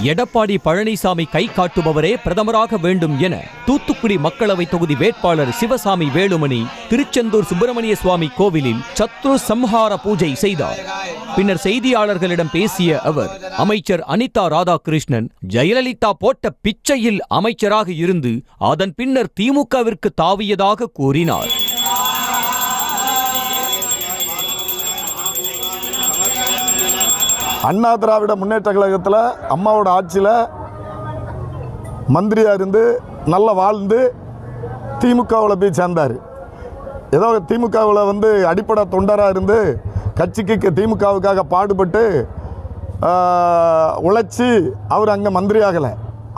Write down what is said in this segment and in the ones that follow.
எடப்பாடி பழனிசாமி கை காட்டுபவரே பிரதமராக வேண்டும் என தூத்துக்குடி மக்களவை தொகுதி வேட்பாளர் சிவசாமி வேலுமணி திருச்செந்தூர் சுப்பிரமணிய சுவாமி கோவிலில் சத்ரு சம்ஹார பூஜை செய்தார். பின்னர் செய்தியாளர்களிடம் பேசிய அவர், அமைச்சர் அனிதா ராதாகிருஷ்ணன் ஜெயலலிதா போட்ட பிச்சையில் அமைச்சராக இருந்து அதன் பின்னர் திமுகவிற்கு தாவியதாக கூறினார். அண்ணா திராவிட முன்னேற்ற கழகத்தில் அம்மாவோட ஆட்சியில் மந்திரியாக இருந்து நல்லா வாழ்ந்து திமுகவில் போய் சேர்ந்தார். ஏதோ திமுகவில் அடிப்படை தொண்டராக இருந்து கட்சிக்கு திமுகவுக்காக பாடுபட்டு உழைச்சி அவர் அங்கே மந்திரி ஆகலை.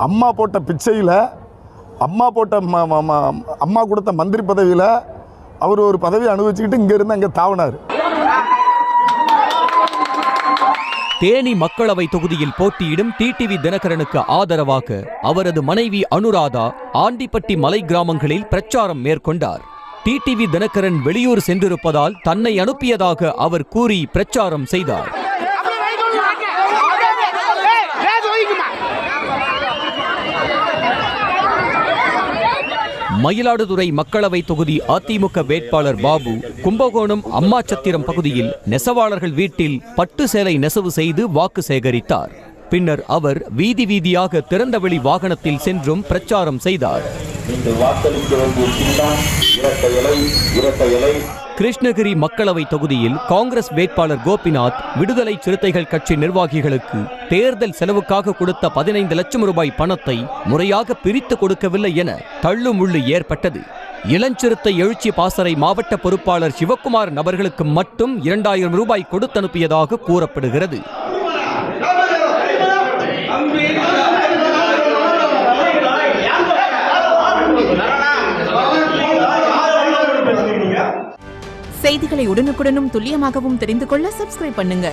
அம்மா போட்ட பிச்சையில் அம்மா கொடுத்த மந்திரி பதவியில் அவர் ஒரு பதவி அனுபவிச்சுக்கிட்டு இங்கேருந்து அங்கே தாவினார். தேனி மக்களவை தொகுதியில் போட்டியிடும் டிடிவி தினகரனுக்கு ஆதரவாக அவரது மனைவி அனுராதா ஆண்டிப்பட்டி மலை கிராமங்களில் பிரச்சாரம் மேற்கொண்டார். டிடிவி தினகரன் வெளியூர் சென்றிருப்பதால் தன்னை அனுப்பியதாக அவர் கூறி பிரச்சாரம் செய்தார். மயிலாடுதுறை மக்களவை தொகுதி அதிமுக வேட்பாளர் பாபு கும்பகோணம் அம்மாச்சத்திரம் பகுதியில் நெசவாளர்கள் வீட்டில் பட்டு சேலை நெசவு செய்து வாக்கு சேகரித்தார். பின்னர் அவர் வீதி வீதியாக திறந்தவெளி வாகனத்தில் சென்றும் பிரச்சாரம் செய்தார். கிருஷ்ணகிரி மக்களவை தொகுதியில் காங்கிரஸ் வேட்பாளர் கோபிநாத் விடுதலை சிறுத்தைகள் கட்சி நிர்வாகிகளுக்கு தேர்தல் செலவுக்காக கொடுத்த 15 லட்சம் ரூபாய் பணத்தை முறையாக பிரித்து கொடுக்கவில்லை என தள்ளுமுள்ளு ஏற்பட்டது. இளஞ்சிறுத்தை எழுச்சி பாசறை மாவட்ட பொறுப்பாளர் சிவக்குமார் நபர்களுக்கு மட்டும் 2000 ரூபாய் கொடுத்தனுப்பியதாக கூறப்படுகிறது. செய்திகளை உடனுக்குடனும் துல்லியமாகவும் தெரிந்து கொள்ள சப்ஸ்கிரைப் பண்ணுங்க.